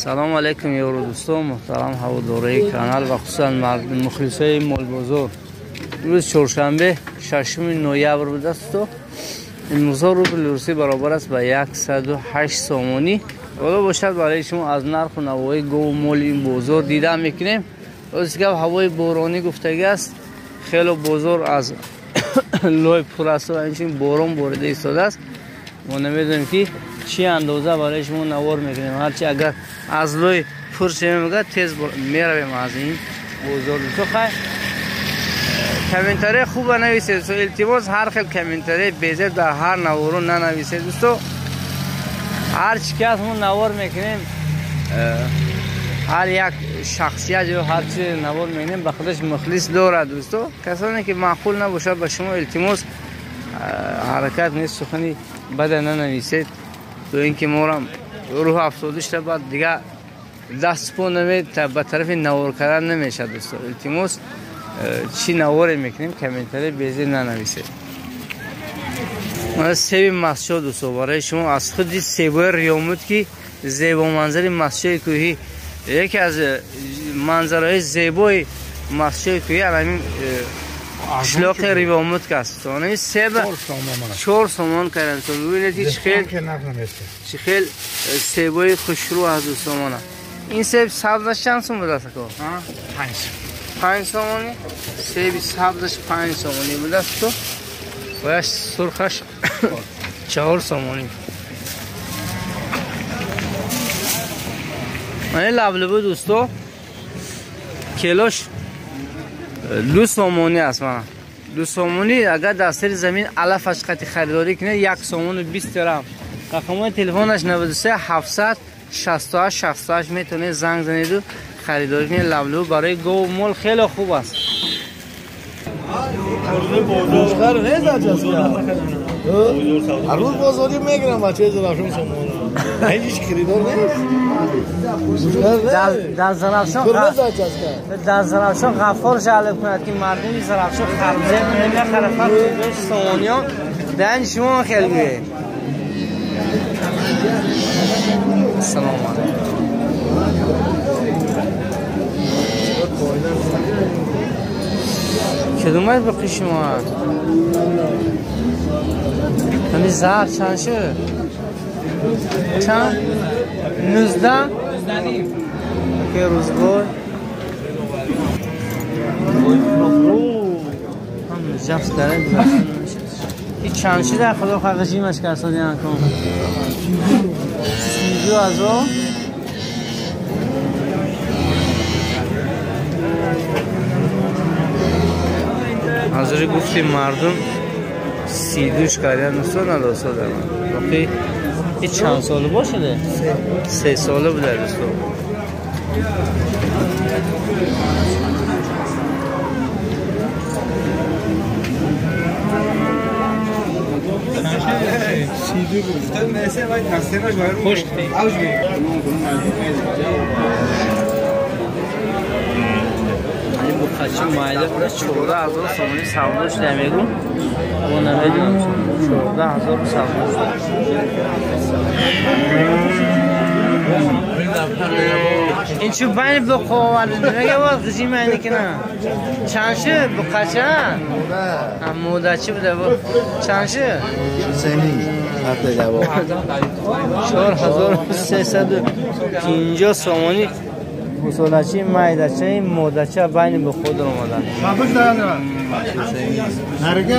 سلام علیکم یارو دوستان محترم هواداری کانال و خصوصا مخلصای مول بازار. روز چهارشنبه 6 نوامبر بوده است و امروز روبل روسی برابر است به 108 سامانی. حالا باشد برای شما از نرخ و نوای گو مول این بازار دیده میکنیم. روز که هوای بارانی گفتگی است، خیلی بازار از لای پر است و این باران بارده ایستاده است. ما نمیدونیم که چی اندازه برای شما نوار میکنیم. هرچی اگر از لای پر شویم تیز میرویم از این بازار. تو خیلی کامنتری خوب نویسید. سو التماس هر خیلی کامنتری بیزید در هر نوارو ننویسید دوستو. هر چی که از ما نوار میکنیم، هر یک شخصیت یا هر چی نوار میکنیم به خودش مخلص دارد دوستو. کسانی که معقول نباشه به شما التماس حرکت نیست، سخنی بد ننویسید. تو اینکه ما را روح افسوده شده بعد دیگه دست پا نمید به طرف نوار کردن نمیشه دوستو. التماس چی نوار میکنیم کامنتری بیزی ننویسید. من سیب مسجد دوستو برای شما از خود سیبای ریامود که زیبا منظر مسجد کوهی، یکی از منظرهای زیبای مسجد کوهی همین اشلاق ریامود که است. این سیب 4 سامان کردن. تو ببینید چه خیلی سیبای خوشرو از دوستان. این سیب سبزش چند سوم بوده است که 5 سامانی. سیب سبزش 5 سامانی بوده است تو و سرخش 4 سامانی. این لبلبه دوستو کیلوش 2 سامانی است. من 2 سامانی اگر دستر زمین علفش قطعی خریداری کنه 1 سامان و 20 درهم. رقم تلفنش 93 768 68 میتونه زنگ زنید و خریداری کنید. لبلبه برای گو مول خیلی خوب است. هر روز بازاری میگیرم بچه زرافشان سامان. هیچ خریدار نیست. در زرافشان غفار جلب کند که مردمی زرافشان خربزه نمیخره فقط بهش سامانیان دهن شما خیلی گویه. سلام علیکم. کدومت بقی شما همی زهر چند شد؟ چند؟ 19 که روز بود هم جفت داره این چند شد در خدا خواهشیمش کرسادی نکن 32,000 حاضر گفتیم مردم 32 کاریان نسو نداسته در من وقتی این چند ساله باشده؟ 3 ساله بوده دوستو. خوش بخشی مایده بوده 14,000 سامانی سوادش نمیگم و نمیدونم 14,000 سوادش. این چو بین بخو آورده نگه باز قشیم اینه که نه چند شد بخشه؟ موده چی بوده با چند شد؟ 4,350 سامانی مسئولچی مایدچه مودچه بین به خود آمدن. خبرش دارم نرگه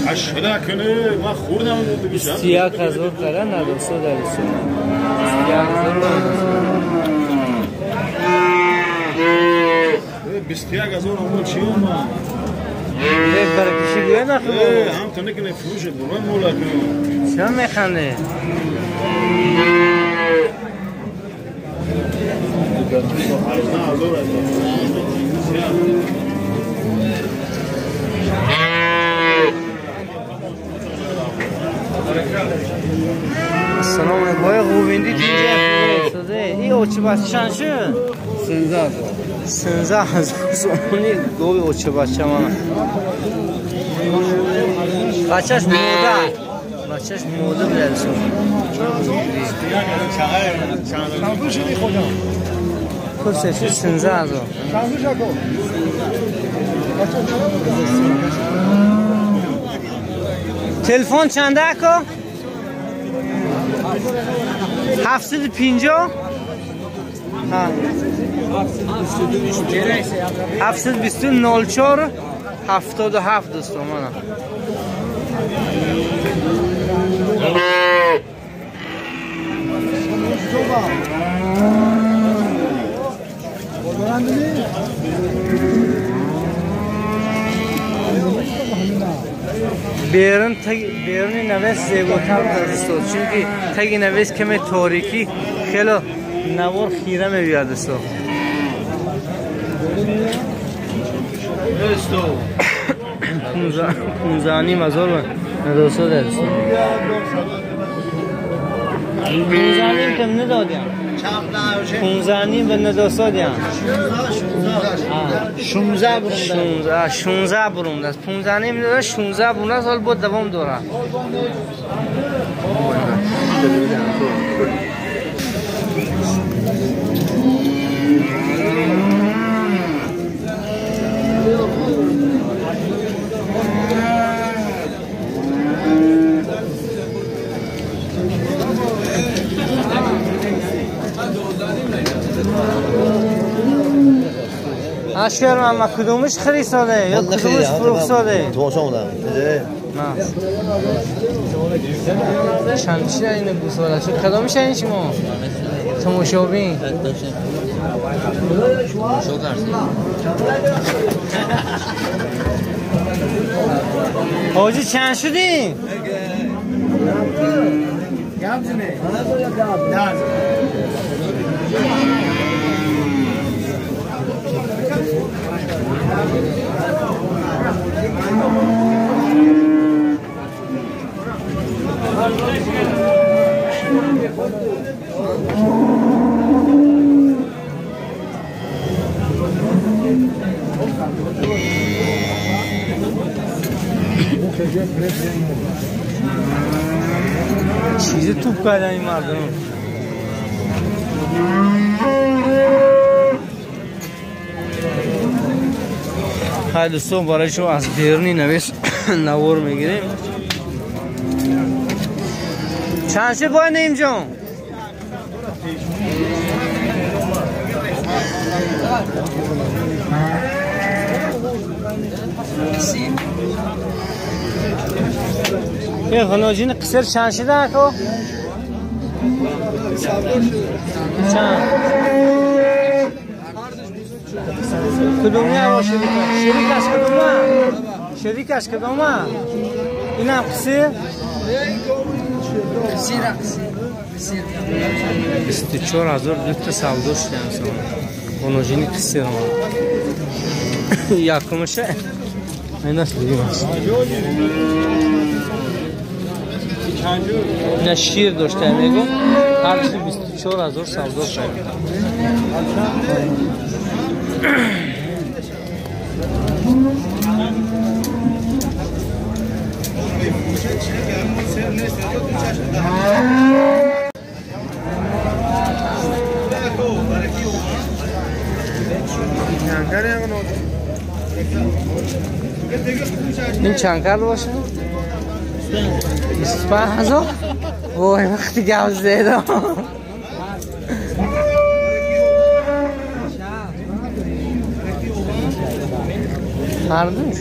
اشهده کنه ما خوردم 21,000 کرده نداسته در رسول 21,000 اول چی اومد؟ برکشی گوه نخواه هم تو نکنه فروش برای مولا کنه چرا میخنده؟ سلام بای خوبیندی اینجا این اوچه بچه چند شد؟ 13,000 سامانی گوی اوچه بچه من بچهش موده بچهش موده بیاد چند شدی خدا کسشی 13000 تلفن چنده اکا؟ 750 722 77 دوستان من بیرون نویس زیباتر دوستان چونکه تگی نویس کمی تاریکی خیلی نوار خیره میبید دوستان پونزانی مزار من ندوسته دوستان پونزانی کم ندادیم 15 به ندوسته دیم 16 برونده 16 برونده است 15 میداده 16 برونده است حال بود دوام داره اشکر من کدومش خرید ساده یا کدومش فروخت ساده؟ تماشا بودم نه چند چی این گوساله شد کدومش این شما؟ تماشا بین حاجی چند شدی؟ چیزی توپ کردن این مردم های دوستان برای شما از بیرونی نویس نوار میگیریم چند شد باید نیم جان این خناجین قصر چند شده اکو؟ چند؟ کدومی هوا شریکش کدومه؟ شریکش کدومه؟ این هم قصر؟ 24000 دوتا سوداش دیدم خناجین قصر ما یکمشه این است بگیم است نه شیر داشته میگم هر چی 24000 سودا شده این چند کرد باشه؟ 25000 وای وقتی گوز زیده هر دوش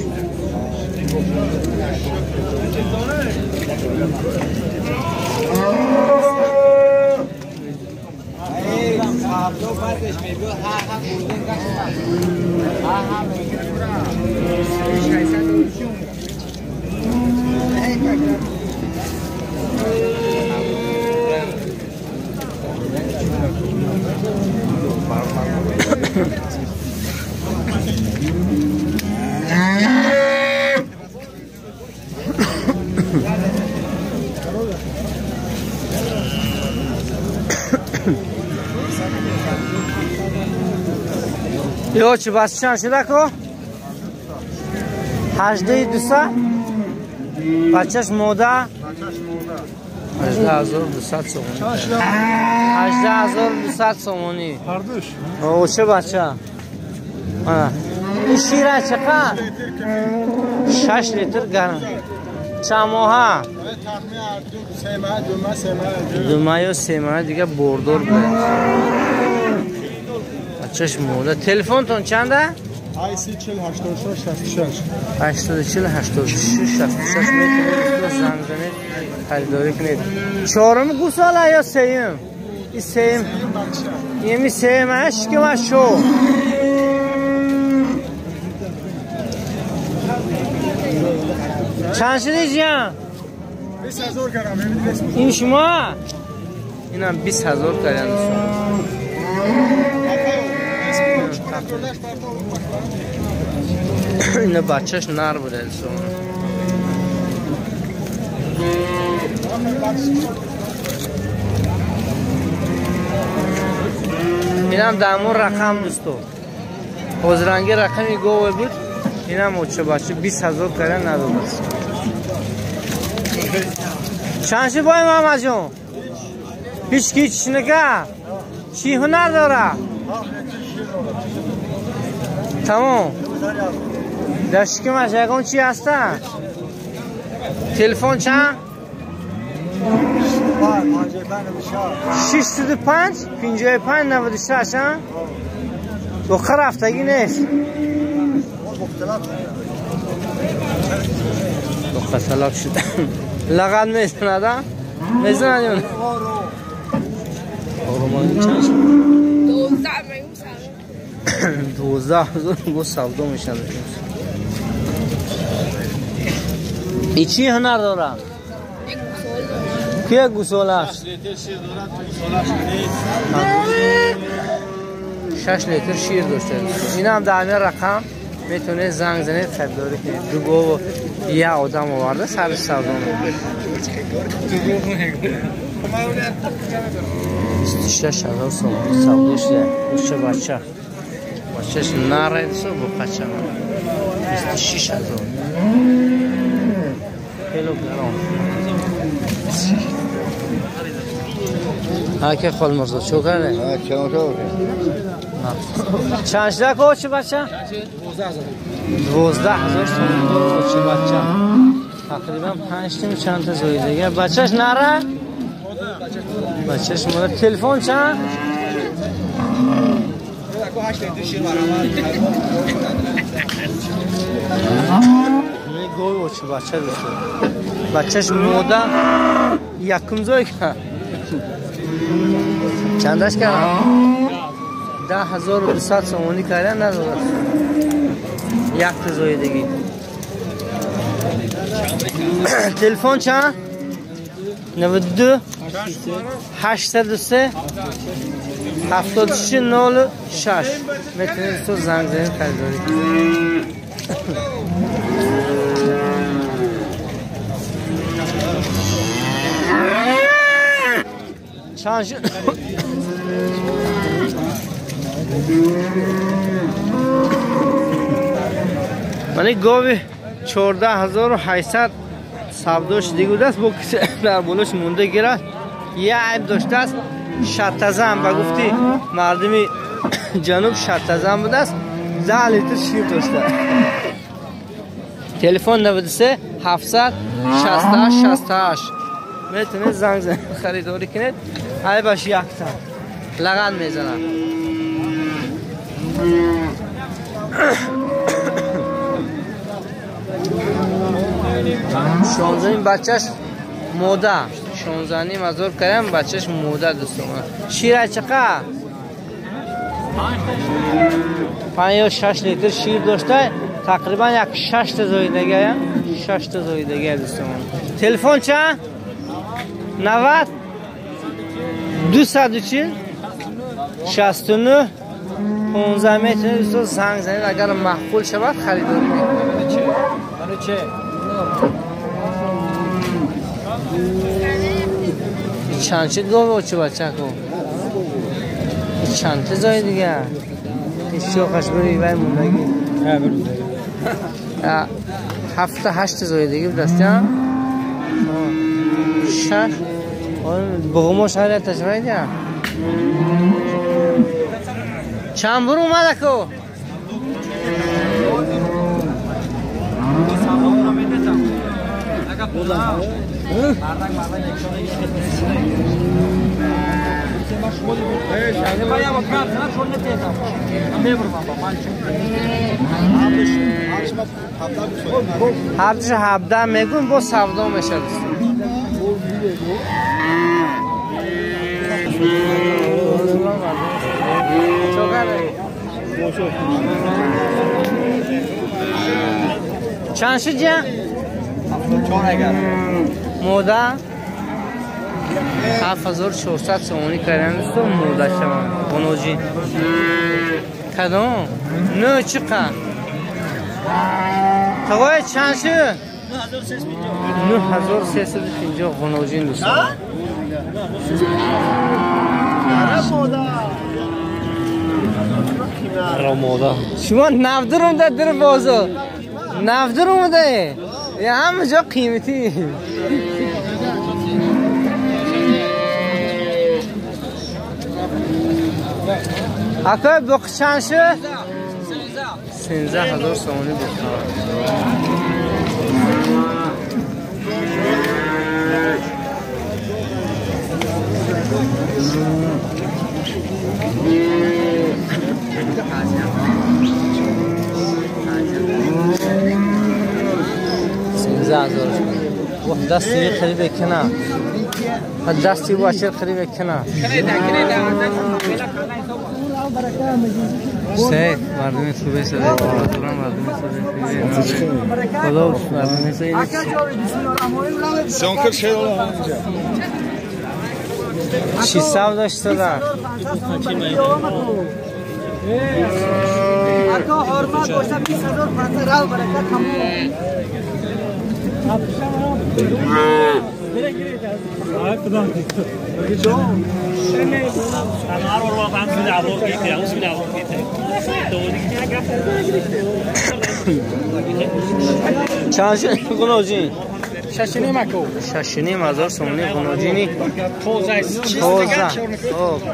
یو چی بس چند شده که 18 دوستا بچهش موده 18200 so'moni. 18200 so'moni. Kardeş. O'sha bacha. Mana. Ishira chaqa. 6 litr garam. Chamoha. Dumayo sema دیگه بردور بود. بچه‌ش موده. تلفنتون چنده؟ IC 4086 84 86 66 میتونید زنگ بزنید خریداری کنید. چهارم گوساله یا سیم؟ این سیم. یمی سیمش که واشو. چند شدی جان؟ 20000 گرم. این شما؟ اینم 20000 کردن. اینه بچهش نر بوده اینم دامون رقم دوستو حضرانگی رقمی گوه بود اینم اوچه بچه 20000 کردن نداده است چندشی بای محمد جون؟ هیچ کی چی نگه؟ چی هنر داره؟ تمام داشتی که مشاگون چی هستن؟ تلفن چند؟ 605 55 96 ها؟ دختر هفتگی نیست دختر طلاق شد لغت میزنده؟ میزنده 12000 گو سودا میشن ای چی هنر دارم؟ که گوساله 6 لیتر شیر داشته این هم دامه رقم میتونه زنگ زنید خریداری کنید دو گو یه آدم آورده سر سودا میکنه 26000 so'm savdo ishlar o'sha bacha bachach naraydi bu qacha 26000 kilogram aka Xolmirzo cho'kadi ha cho'kadi chanchda ko'chi bacha 12000 so'm ko'chi bacha taqriban 5 ta chanta zo'ydiga bachach nara بچه‌ش مال تلفن چند؟ میگوی چه بچه دوست بچه‌ش موده یکم زوی کرد چندش کردم؟ 10200 سومونی کردن ندارد یک تزوی دیگه تلفن چند؟ 92 803 76 06 میتونید تو زنگ زنید خریداری چند شد من گاوی 14800 سبداش دیگه دست با کسی در بولش مونده گرفت یه عیب داشته است شتزم و گفتی مردمی جنوب شتزم بوده است 10 لیتر شیر داشته تلفن 93 768 68 میتونید زنگ زنید خریداری کنید عیبش یک تا لغن میزنم شانزنیم بچهش موده 16000 کردم بچهش موده دوستان شیر چقدر 5 یا 6 لیتر شیر داشته تقریبا یک 6 تا زایدگی 6 تا زایدگی دوستان تلفن چند 90 240 69 15 میتونید دوستان زنگ زنید اگر معقول شود خریداری کنید چه چند چه گاوه چه بچه کن چند تا زای دیگه شوخش بری بای موندگی 7 تا 8 زای دیگه دستی هم شش بغموش هر تجربه دیا چند برو اومده کو هرچی 17 میگون با سودا میشه چند شد جا؟ 4 موده 7400 سومونی کردن است موده شما بنوجی کدام؟ نه چقدر؟ تقوی چند شد؟ 9350 بنوجین دوست موده شما نفدرم ده در بازار نفدرم ده یه همه جا قیمتی اکای بخ چند شد؟ 13000 سومونی بخواه دستی خریده کنه دستی باشر خریده کنه سید مردمی خوبه سده مردمی خدا مردمی سید سانکر شد 600 داشته در اکا حرمت باشه 20000 فرصه راو برکت همون چند گناجین؟ 6,500 سومونی گناجینی توزه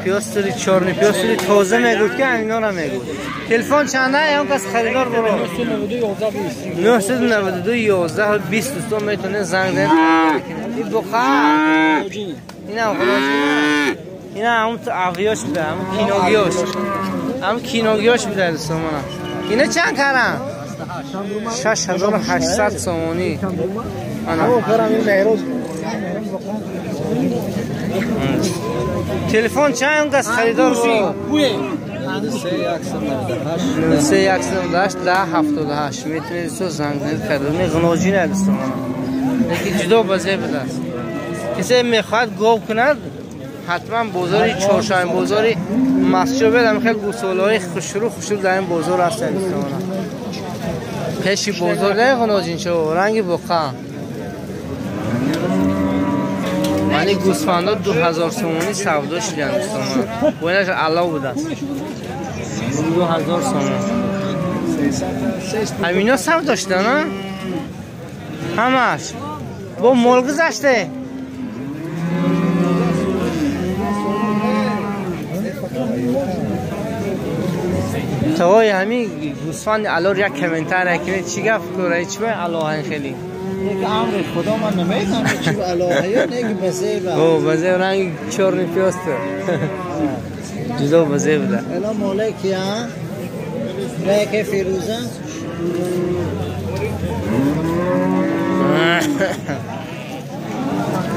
پیاستری چارنی پیاستری توزه میگود که اینا را میگود تلفن چنده یا کس خریدار برو 992 11 20 دوستان میتونه زنگ زنید این بخار این هم گناجین این هم عویاش بده هم کینوگیاش بده دوستان اینه چند کردن؟ 6800 سومونی تلفن چند کس خریدار رو 3198 1078 میتونید تو زنگ زنید خریدار غناجی ندستم یکی جدا بازه بده کسی میخواد گوب کند حتما بازاری چهارشنبه بازاری مسجد بدم خیلی گوسوله‌های خوشرو در این بازار هستن پیشی بازار ده غناجین شو رنگ بقا معنی گوسفندا 2000 سومونی سودا شدن دوستان بوینش علاوه بودن 2000 سومون همینا سودا شدن همش با مال گذشته توی همین گوسفند الان یک کامنتر کنید چی گفت کوره چی به الله خیلی یک امر خدا من نمیدونم چی به الله یا نه بزه او بزه رنگ چرنی پیاسته جدا بزه بده الان مالک ها رنگ فیروزه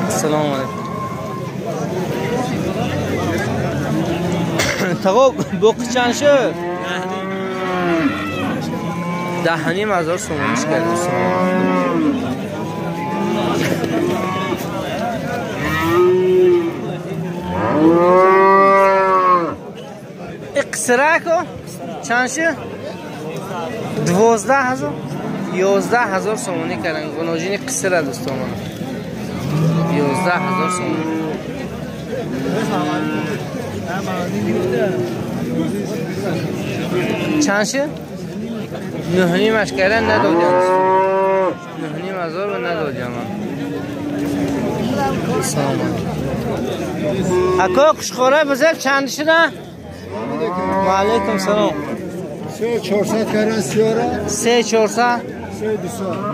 السلام علیکم تقو بوق چند شد 10,500 سومونیش کرد اقصره کو چند شد 12,000 11,000 سومونی کردن گناجین قصره دوستان 11,000 سومونی چند شد 9,500 کردن ندادیم 9,500 رو ندادیم اکا کشخوره بزرگ چند شده؟ و علیکم سلام 400 کردن سیاره 3400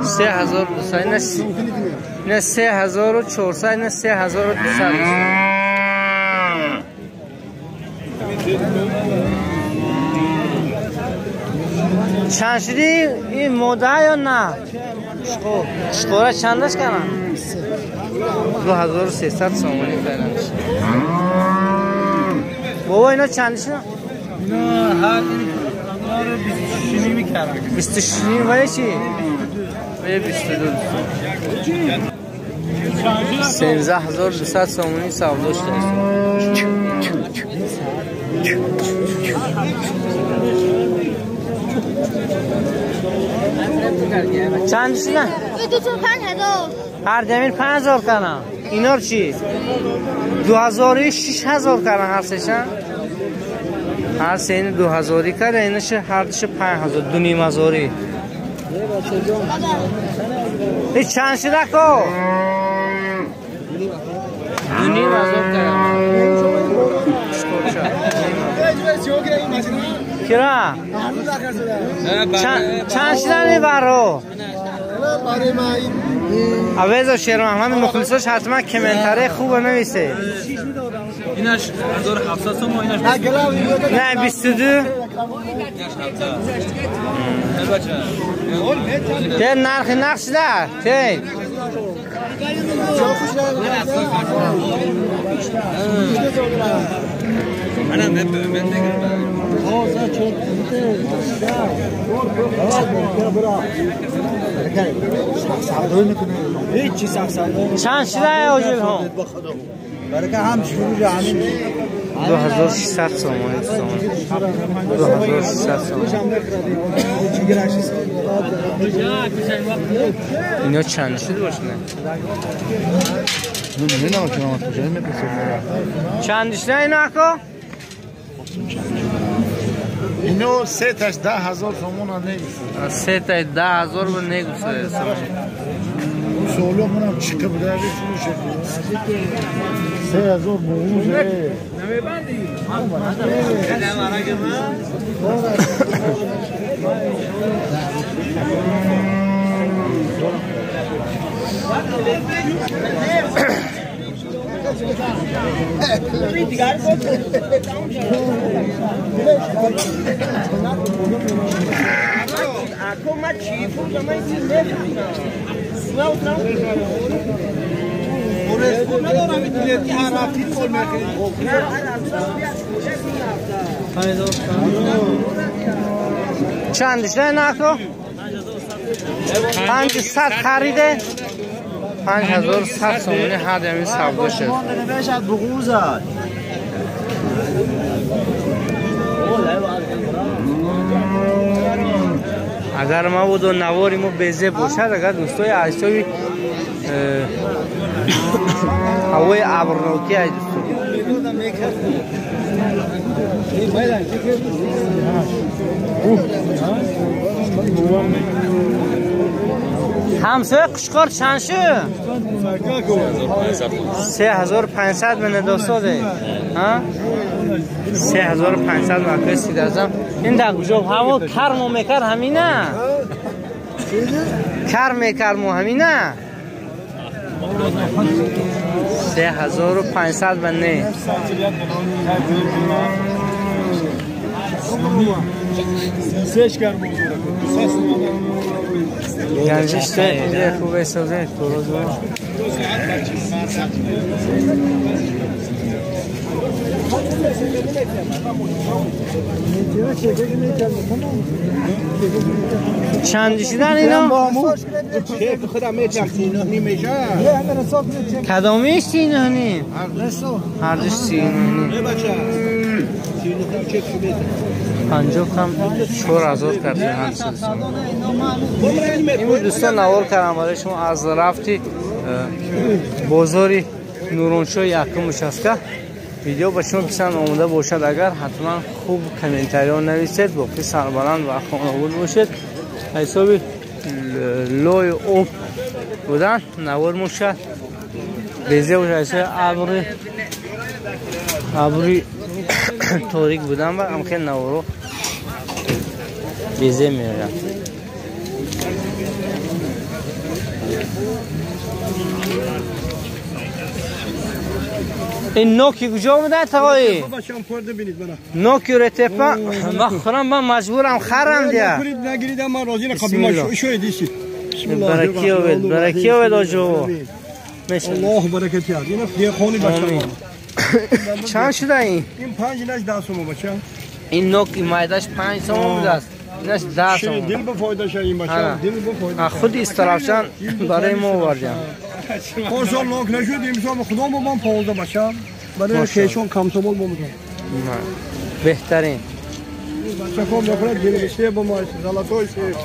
3200 3200 نه 3400 نه 3200 چند شدی این موده یا نه؟ کشخوره چند است کنم؟ 2300 سامانی فعلا بابا اینا چندش نه؟ اینا هر این رو 26 میکردن 26 ولی چی؟ ولی 22 13200 سامانی سوداش دست چندش نه؟ 5000 هر دمیر 5000 کنم اینا رو چی؟ 2000 6000 کنم هر سهشن هر سه این 2000 کنه اینش هر دش 5000 دو نیم هزاری این چند شده که؟ دو نیم هزار کنم کرا؟ چند شده نی برو؟ عوض و شیر محمد مخلصاش حتما کمنتره خوبه نویسه اینش 1700 تومان اینش نه 22 ده نرخ نقش ده تی منم من هیچی سخصنده چند شده اوجیل هم برای که هم شروع همین 2600 سامانی 2600 سامانی اینا چند شده باشه نه چند شده اینا اکا؟ اینو سه تاش 10,000 تومان نمیشه سه تا 10,000 رو نگوسه سولو منم چیکه بوده میشه 3000 بوده چندش نه نکو 500 خریده 5100 سامانی هر دمی سودا شد اگر ما بود و نواری ما بیزه باشد اگر دوستای عیسوی هوای ابرناکی های همسایه قشقار چند شد؟ 3500 من داستاده 3500 مکه سیدازم این در کجا هوا کرم و میکر همینه کرم میکر مو همینه 3500 من نه سهش کرم گنجش ده خوبه سازه تو چند شدن اینا؟ خودم میشه کدامیش 39 هر دوش 39 50 کم 4000 کردیم هر سلسله این دوستان نوار کردم برای شما از رفتی بازاری نورانشاه یکمش است که ویدیو به شما پسند آمده باشد اگر حتما خوب کامنتاری ها نویسید باقی سربلند و خانواده باشید حسابی لوی اوب بودن نوار موشد بیزه باشه ابری تاریک بودن و هم خیلی نورو بیزه میارم. این نوکی کجا بوده تقایی؟ بابا شام خورده بینید برا. نوکی رو تپا من خورم من مجبورم خرم دیا. نگیریدم من راضی نخوابی ما شوی دیسی. برکی آوید آجو. الله برکت یاد. اینو دیگه خونی باشه. چند شده این؟ این 5 نش 10 سوم باشه. این نوکی مایداش 5 سوم بوده است. اینش 10 سوم. دل به فایده شه این باشه. دل به فایده. خود استرافشان برای ما آوردیم. خورسال نوک نشد امسال خدا ما 15 باشه. برای کیشون کم سوم بوده. بهترین. بچه کم بخوره گیره بشه با ما غلطای شه.